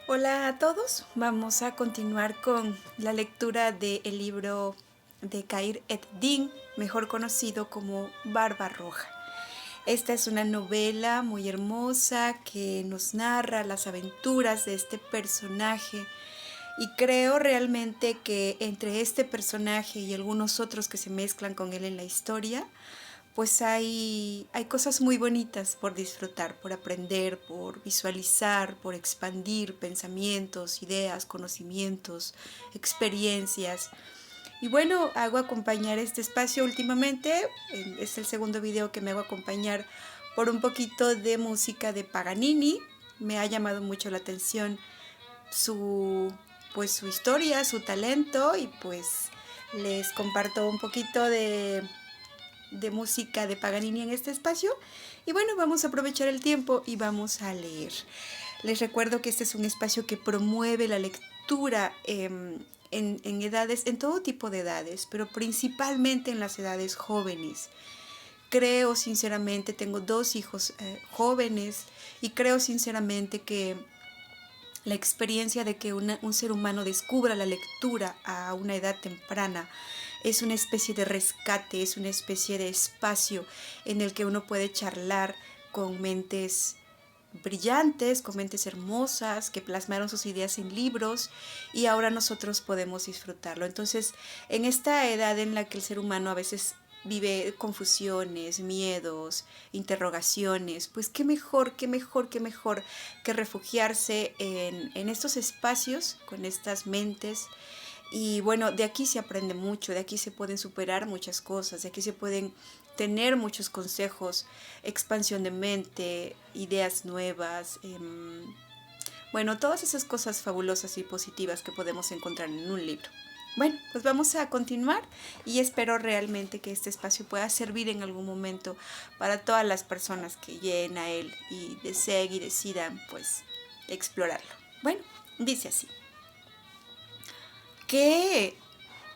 Hola a todos, vamos a continuar con la lectura del libro de Khayr ed-Din, mejor conocido como Barbarroja. Esta es una novela muy hermosa que nos narra las aventuras de este personaje y creo realmente que entre este personaje y algunos otros que se mezclan con él en la historia, pues hay cosas muy bonitas por disfrutar, por aprender, por visualizar, por expandir pensamientos, ideas, conocimientos, experiencias. Y bueno, hago acompañar este espacio últimamente, es el segundo video que me hago acompañar por un poquito de música de Paganini. Me ha llamado mucho la atención su, pues, su historia, su talento y pues les comparto un poquito de música de Paganini en este espacio. Y bueno, vamos a aprovechar el tiempo y vamos a leer. Les recuerdo que este es un espacio que promueve la lectura en edades, en todo tipo de edades, pero principalmente en las edades jóvenes. Creo sinceramente, tengo dos hijos jóvenes y creo sinceramente que la experiencia de que un ser humano descubra la lectura a una edad temprana es una especie de rescate, es una especie de espacio en el que uno puede charlar con mentes brillantes, con mentes hermosas, que plasmaron sus ideas en libros y ahora nosotros podemos disfrutarlo. Entonces, en esta edad en la que el ser humano a veces vive confusiones, miedos, interrogaciones, pues qué mejor, qué mejor, qué mejor que refugiarse en estos espacios con estas mentes. Y bueno, de aquí se aprende mucho, de aquí se pueden superar muchas cosas, de aquí se pueden tener muchos consejos, expansión de mente, ideas nuevas, bueno, todas esas cosas fabulosas y positivas que podemos encontrar en un libro. Bueno, pues vamos a continuar y espero realmente que este espacio pueda servir en algún momento para todas las personas que lleguen a él y deseen y decidan pues explorarlo. Bueno, dice así. ¿Qué?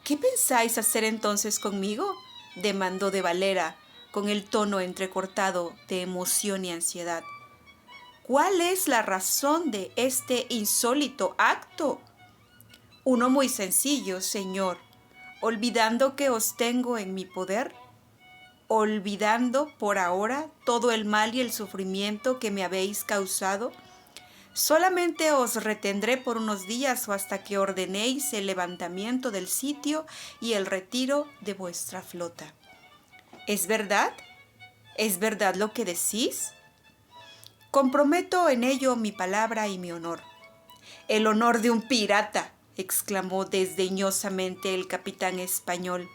¿Qué pensáis hacer entonces conmigo? Demandó de Valera, con el tono entrecortado de emoción y ansiedad. ¿Cuál es la razón de este insólito acto? Uno muy sencillo, señor, olvidando que os tengo en mi poder, olvidando por ahora todo el mal y el sufrimiento que me habéis causado. Solamente os retendré por unos días o hasta que ordenéis el levantamiento del sitio y el retiro de vuestra flota. ¿Es verdad? ¿Es verdad lo que decís? Comprometo en ello mi palabra y mi honor. El honor de un pirata, exclamó desdeñosamente el capitán español.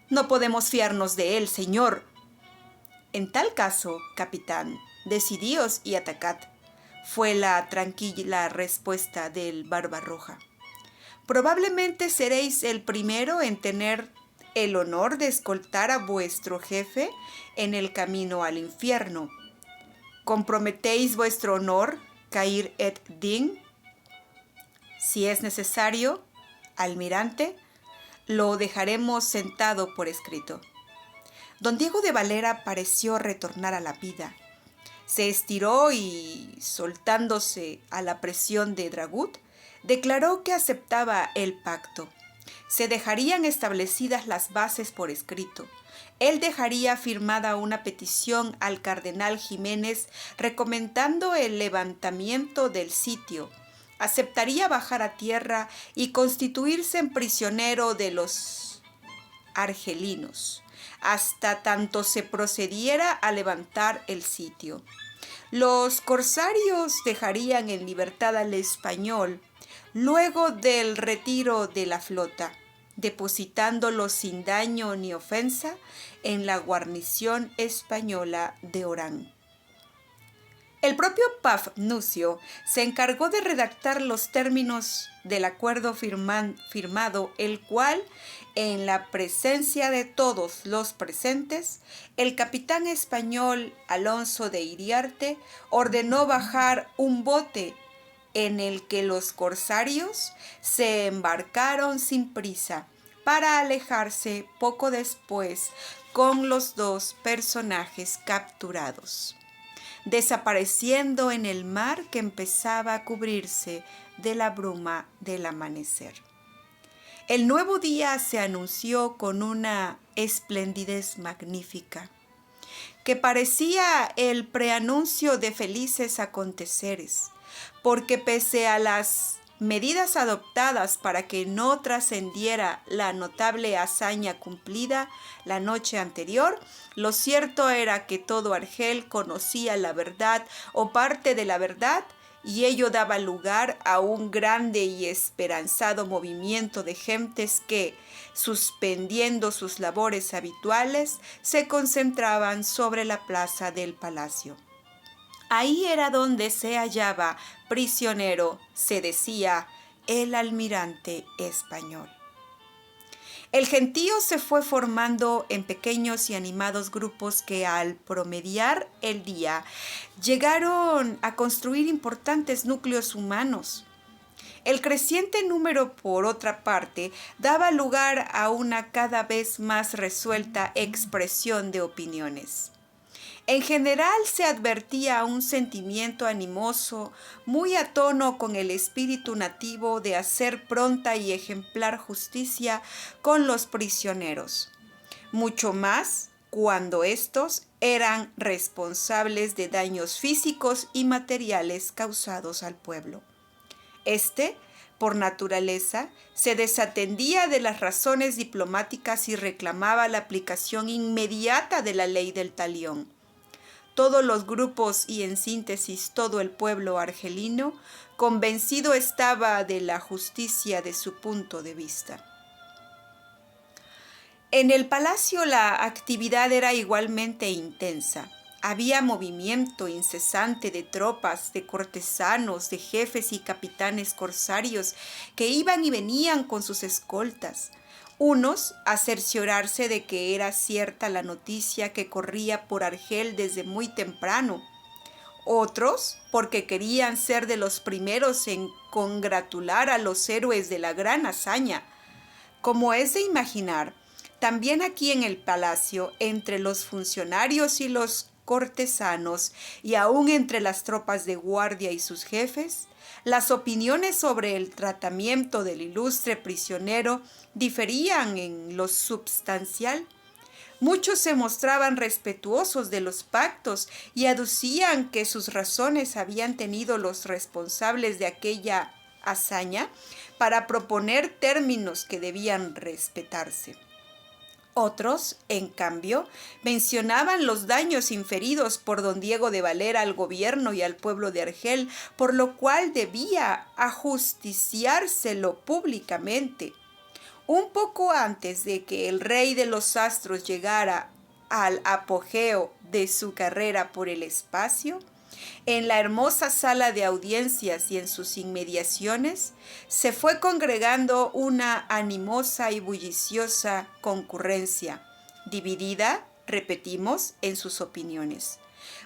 No podemos fiarnos de él, señor. En tal caso, capitán, decidíos y atacad, fue la tranquila respuesta del Barbarroja. Probablemente seréis el primero en tener el honor de escoltar a vuestro jefe en el camino al infierno. ¿Comprometéis vuestro honor, Khayr ed-Din? Si es necesario, almirante, lo dejaremos sentado por escrito. Don Diego de Valera pareció retornar a la vida. Se estiró y, soltándose a la presión de Dragut, declaró que aceptaba el pacto. Se dejarían establecidas las bases por escrito. Él dejaría firmada una petición al cardenal Jiménez recomendando el levantamiento del sitio. Aceptaría bajar a tierra y constituirse en prisionero de los argelinos, hasta tanto se procediera a levantar el sitio. Los corsarios dejarían en libertad al español luego del retiro de la flota, depositándolo sin daño ni ofensa en la guarnición española de Orán. El propio Pafnucio se encargó de redactar los términos del acuerdo firmado, el cual, en la presencia de todos los presentes, el capitán español Alonso de Iriarte ordenó bajar un bote en el que los corsarios se embarcaron sin prisa para alejarse poco después con los dos personajes capturados, desapareciendo en el mar que empezaba a cubrirse de la bruma del amanecer. El nuevo día se anunció con una esplendidez magnífica, que parecía el preanuncio de felices aconteceres, porque pese a las medidas adoptadas para que no trascendiera la notable hazaña cumplida la noche anterior, lo cierto era que todo Argel conocía la verdad o parte de la verdad, y ello daba lugar a un grande y esperanzado movimiento de gentes que, suspendiendo sus labores habituales, se concentraban sobre la plaza del palacio. Ahí era donde se hallaba prisionero, se decía, el almirante español. El gentío se fue formando en pequeños y animados grupos que al promediar el día llegaron a construir importantes núcleos humanos. El creciente número, por otra parte, daba lugar a una cada vez más resuelta expresión de opiniones. En general se advertía un sentimiento animoso, muy a tono con el espíritu nativo de hacer pronta y ejemplar justicia con los prisioneros, mucho más cuando éstos eran responsables de daños físicos y materiales causados al pueblo. Por naturaleza, se desatendía de las razones diplomáticas y reclamaba la aplicación inmediata de la ley del talión. Todos los grupos y en síntesis todo el pueblo argelino convencido estaba de la justicia de su punto de vista. En el palacio la actividad era igualmente intensa. Había movimiento incesante de tropas, de cortesanos, de jefes y capitanes corsarios que iban y venían con sus escoltas. Unos a cerciorarse de que era cierta la noticia que corría por Argel desde muy temprano. Otros porque querían ser de los primeros en congratular a los héroes de la gran hazaña. Como es de imaginar, también aquí en el palacio, entre los funcionarios y los cortesanos, y aún entre las tropas de guardia y sus jefes, las opiniones sobre el tratamiento del ilustre prisionero diferían en lo substancial. Muchos se mostraban respetuosos de los pactos y aducían que sus razones habían tenido los responsables de aquella hazaña para proponer términos que debían respetarse. Otros, en cambio, mencionaban los daños inferidos por don Diego de Valera al gobierno y al pueblo de Argel, por lo cual debía ajusticiárselo públicamente. Un poco antes de que el rey de los astros llegara al apogeo de su carrera por el espacio, en la hermosa sala de audiencias y en sus inmediaciones, se fue congregando una animosa y bulliciosa concurrencia, dividida, repetimos, en sus opiniones.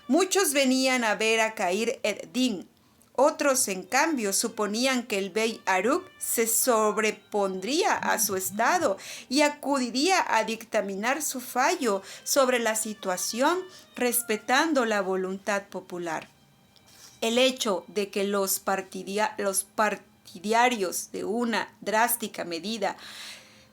Muchos venían a ver a Khayr ed-Din. Otros, en cambio, suponían que el bey Aruk se sobrepondría a su estado y acudiría a dictaminar su fallo sobre la situación respetando la voluntad popular. El hecho de que los partidarios de una drástica medida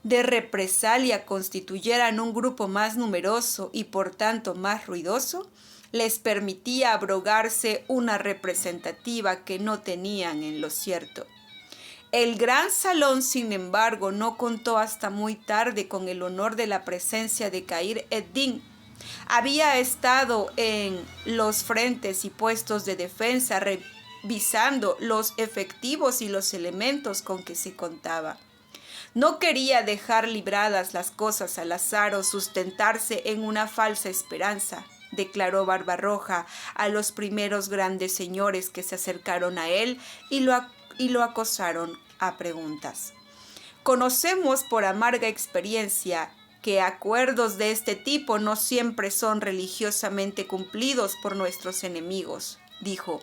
de represalia constituyeran un grupo más numeroso y por tanto más ruidoso, les permitía abrogarse una representativa que no tenían en lo cierto. El gran salón, sin embargo, no contó hasta muy tarde con el honor de la presencia de Khayr ed-Din. Había estado en los frentes y puestos de defensa revisando los efectivos y los elementos con que se contaba. No quería dejar libradas las cosas al azar o sustentarse en una falsa esperanza, declaró Barbarroja a los primeros grandes señores que se acercaron a él y lo acosaron a preguntas. Conocemos por amarga experiencia que acuerdos de este tipo no siempre son religiosamente cumplidos por nuestros enemigos, dijo.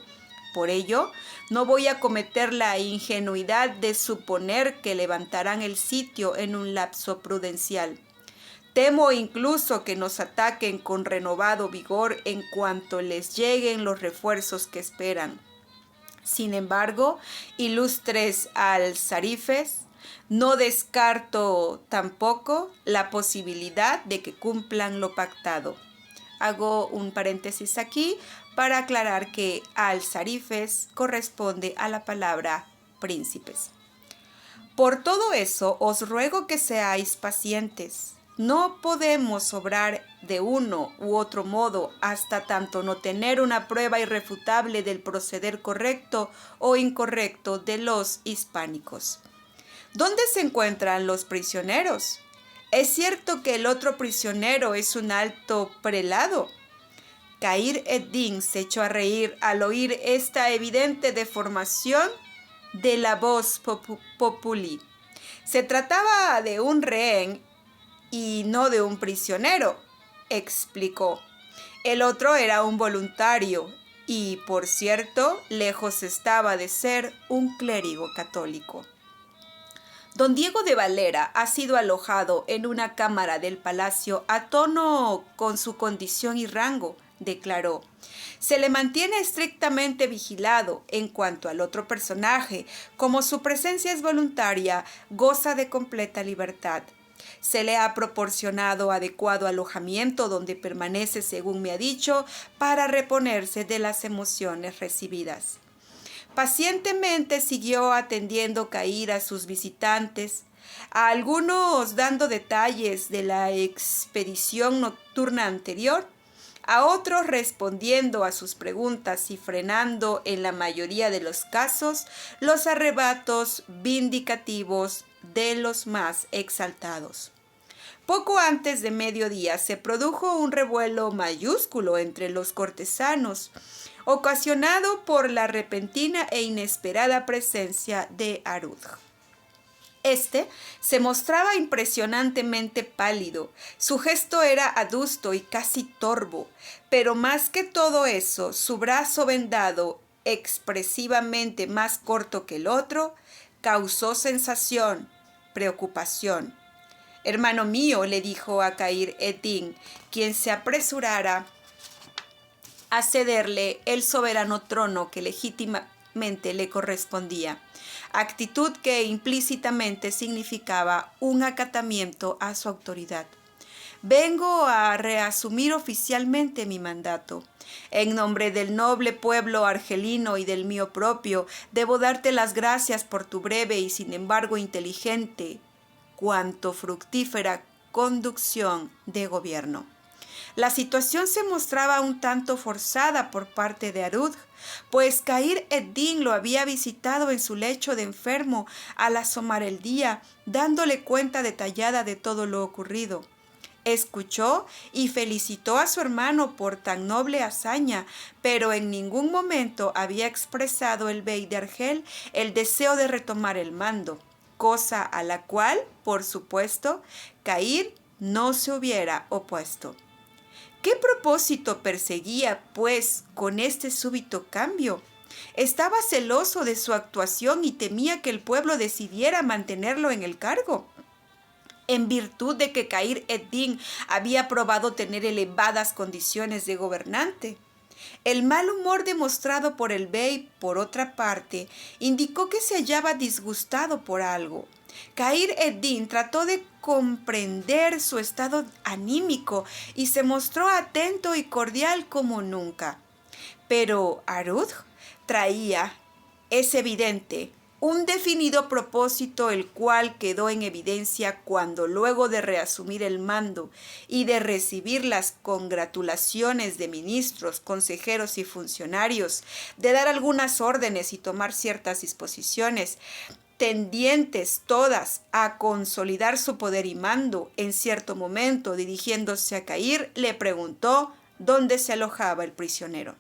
Por ello, no voy a cometer la ingenuidad de suponer que levantarán el sitio en un lapso prudencial. Temo incluso que nos ataquen con renovado vigor en cuanto les lleguen los refuerzos que esperan. Sin embargo, ilustres alzarifes, no descarto tampoco la posibilidad de que cumplan lo pactado. Hago un paréntesis aquí para aclarar que alzarifes corresponde a la palabra príncipes. Por todo eso os ruego que seáis pacientes. No podemos obrar de uno u otro modo hasta tanto no tener una prueba irrefutable del proceder correcto o incorrecto de los hispánicos. ¿Dónde se encuentran los prisioneros? ¿Es cierto que el otro prisionero es un alto prelado? Khayr ed-Din se echó a reír al oír esta evidente deformación de la voz populi. Se trataba de un rehén y no de un prisionero, explicó. El otro era un voluntario y, por cierto, lejos estaba de ser un clérigo católico. Don Diego de Valera ha sido alojado en una cámara del palacio a tono con su condición y rango, declaró. Se le mantiene estrictamente vigilado. En cuanto al otro personaje, como su presencia es voluntaria, goza de completa libertad. Se le ha proporcionado adecuado alojamiento donde permanece, según me ha dicho, para reponerse de las emociones recibidas. Pacientemente siguió atendiendo Khayr a sus visitantes, a algunos dando detalles de la expedición nocturna anterior, a otros respondiendo a sus preguntas y frenando en la mayoría de los casos los arrebatos vindicativos de los más exaltados. Poco antes de mediodía se produjo un revuelo mayúsculo entre los cortesanos, ocasionado por la repentina e inesperada presencia de Arudh. Este se mostraba impresionantemente pálido, su gesto era adusto y casi torvo, pero más que todo eso, su brazo vendado, expresivamente más corto que el otro, causó sensación, preocupación. «Hermano mío», le dijo a Khayr ed-Din, quien se apresurara a cederle el soberano trono que legítimamente le correspondía, actitud que implícitamente significaba un acatamiento a su autoridad. «Vengo a reasumir oficialmente mi mandato. En nombre del noble pueblo argelino y del mío propio, debo darte las gracias por tu breve y sin embargo inteligente, cuanto fructífera conducción de gobierno». La situación se mostraba un tanto forzada por parte de Arudh, pues Khayr ed-Din lo había visitado en su lecho de enfermo al asomar el día, dándole cuenta detallada de todo lo ocurrido. Escuchó y felicitó a su hermano por tan noble hazaña, pero en ningún momento había expresado el bey de Argel el deseo de retomar el mando, cosa a la cual, por supuesto, Khayr no se hubiera opuesto. ¿Qué propósito perseguía, pues, con este súbito cambio? Estaba celoso de su actuación y temía que el pueblo decidiera mantenerlo en el cargo, en virtud de que Khayr ed-Din había probado tener elevadas condiciones de gobernante. El mal humor demostrado por el bey, por otra parte, indicó que se hallaba disgustado por algo. Khayr ed-Din trató de comprender su estado anímico y se mostró atento y cordial como nunca. Pero Arudh traía, es evidente, un definido propósito, el cual quedó en evidencia cuando, luego de reasumir el mando y de recibir las congratulaciones de ministros, consejeros y funcionarios, de dar algunas órdenes y tomar ciertas disposiciones, tendientes todas a consolidar su poder y mando, en cierto momento, dirigiéndose a Khayr, le preguntó dónde se alojaba el prisionero.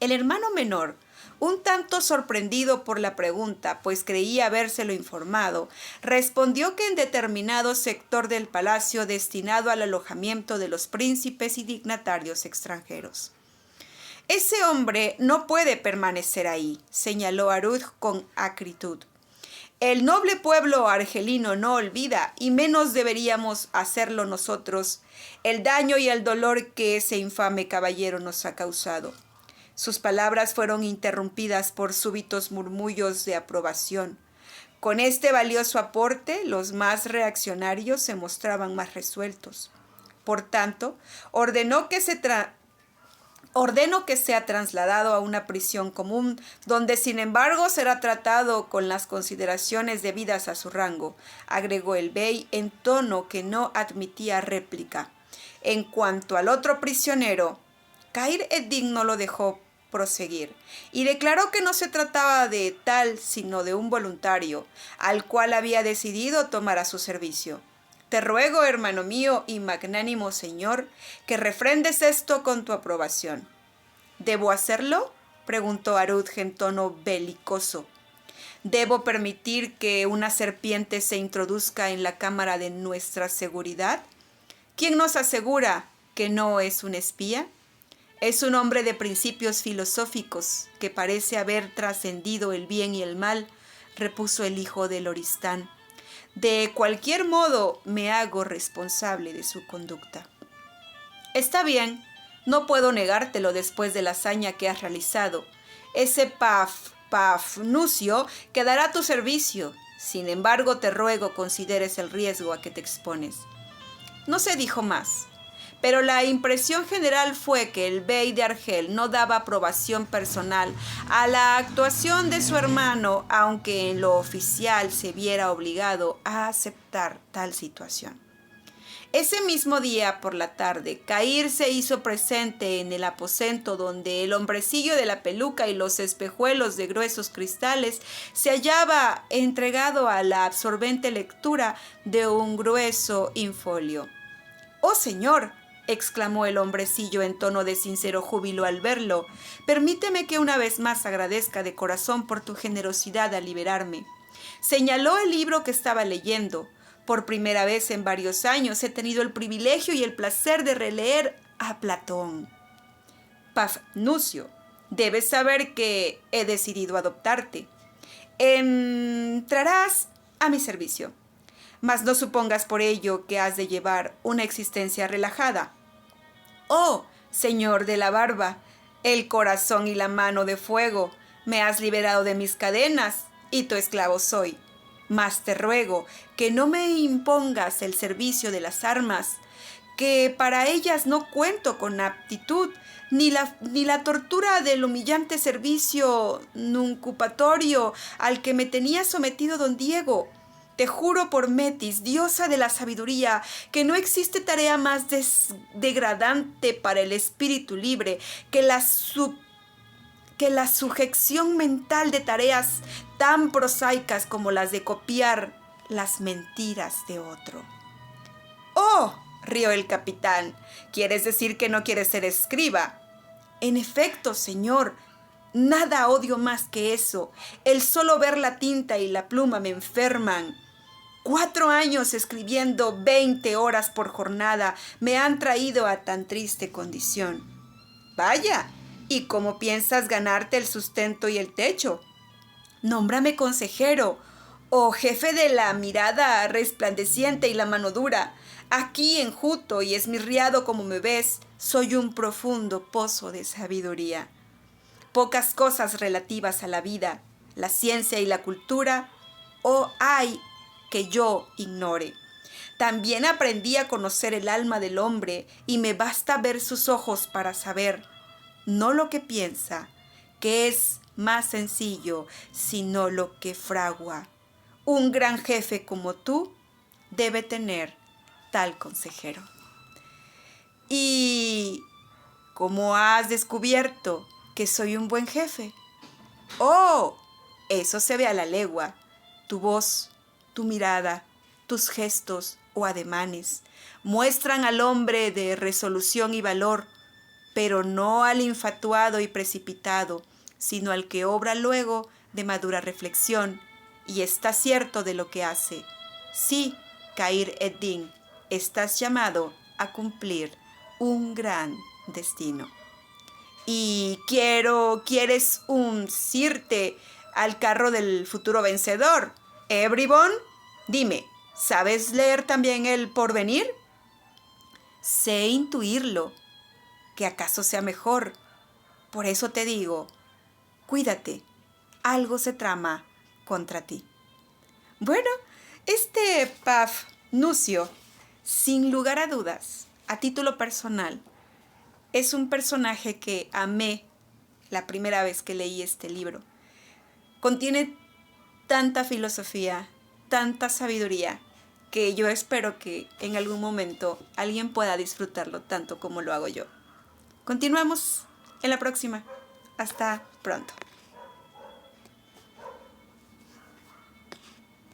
El hermano menor, un tanto sorprendido por la pregunta, pues creía habérselo informado, respondió que en determinado sector del palacio destinado al alojamiento de los príncipes y dignatarios extranjeros. «Ese hombre no puede permanecer ahí», señaló Arudh con acritud. «El noble pueblo argelino no olvida, y menos deberíamos hacerlo nosotros, el daño y el dolor que ese infame caballero nos ha causado. Sus palabras fueron interrumpidas por súbitos murmullos de aprobación. Con este valioso aporte, los más reaccionarios se mostraban más resueltos. Por tanto, ordeno que sea trasladado a una prisión común, donde sin embargo será tratado con las consideraciones debidas a su rango, agregó el bey en tono que no admitía réplica. En cuanto al otro prisionero, Khayr ed-Din no lo dejó proseguir y declaró que no se trataba de tal sino de un voluntario, al cual había decidido tomar a su servicio. Te ruego, hermano mío y magnánimo señor, que refrendes esto con tu aprobación. ¿Debo hacerlo?, preguntó Harut en tono belicoso. ¿Debo permitir que una serpiente se introduzca en la cámara de nuestra seguridad? ¿Quién nos asegura que no es un espía? Es un hombre de principios filosóficos que parece haber trascendido el bien y el mal, repuso el hijo de Loristán. De cualquier modo, me hago responsable de su conducta. Está bien, no puedo negártelo después de la hazaña que has realizado. Ese Pafnucio quedará a tu servicio. Sin embargo, te ruego consideres el riesgo a que te expones. No se dijo más, pero la impresión general fue que el bey de Argel no daba aprobación personal a la actuación de su hermano, aunque en lo oficial se viera obligado a aceptar tal situación. Ese mismo día por la tarde, Khayr se hizo presente en el aposento donde el hombrecillo de la peluca y los espejuelos de gruesos cristales se hallaba entregado a la absorbente lectura de un grueso infolio. «¡Oh, señor!», exclamó el hombrecillo en tono de sincero júbilo al verlo. «Permíteme que una vez más agradezca de corazón por tu generosidad al liberarme». Señaló el libro que estaba leyendo. «Por primera vez en varios años he tenido el privilegio y el placer de releer a Platón». «Pafnucio, debes saber que he decidido adoptarte. Entrarás a mi servicio. Mas no supongas por ello que has de llevar una existencia relajada. Oh, señor de la barba, el corazón y la mano de fuego, me has liberado de mis cadenas y tu esclavo soy. Mas te ruego que no me impongas el servicio de las armas, que para ellas no cuento con aptitud, ni la tortura del humillante servicio nuncupatorio al que me tenía sometido don Diego. Te juro por Metis, diosa de la sabiduría, que no existe tarea más degradante para el espíritu libre que la sujeción mental de tareas tan prosaicas como las de copiar las mentiras de otro. «¡Oh!», rió el capitán, «¿quieres decir que no quieres ser escriba?». «En efecto, señor, nada odio más que eso. El solo ver la tinta y la pluma me enferman. 4 años escribiendo 20 horas por jornada me han traído a tan triste condición». «Vaya, ¿y cómo piensas ganarte el sustento y el techo?». «Nómbrame consejero o jefe de la mirada resplandeciente y la mano dura. Aquí enjuto y esmirriado como me ves, soy un profundo pozo de sabiduría. Pocas cosas relativas a la vida, la ciencia y la cultura hay que yo ignore. También aprendí a conocer el alma del hombre y me basta ver sus ojos para saber, no lo que piensa, que es más sencillo, sino lo que fragua. Un gran jefe como tú debe tener tal consejero». «¿Y cómo has descubierto que soy un buen jefe?». «Oh, eso se ve a la legua. Tu voz, tu mirada, tus gestos o ademanes muestran al hombre de resolución y valor, pero no al infatuado y precipitado, sino al que obra luego de madura reflexión y está cierto de lo que hace. Sí, Khayr ed-Din, estás llamado a cumplir un gran destino». «¿Y quieres uncirte al carro del futuro vencedor, Bribón? Dime, ¿sabes leer también el porvenir?». «Sé intuirlo, que acaso sea mejor». Por eso te digo, cuídate, algo se trama contra ti. Bueno, este Pafnucio, sin lugar a dudas, a título personal, es un personaje que amé la primera vez que leí este libro. Contiene tanta filosofía, tanta sabiduría, que yo espero que en algún momento alguien pueda disfrutarlo tanto como lo hago yo. Continuamos en la próxima. Hasta pronto.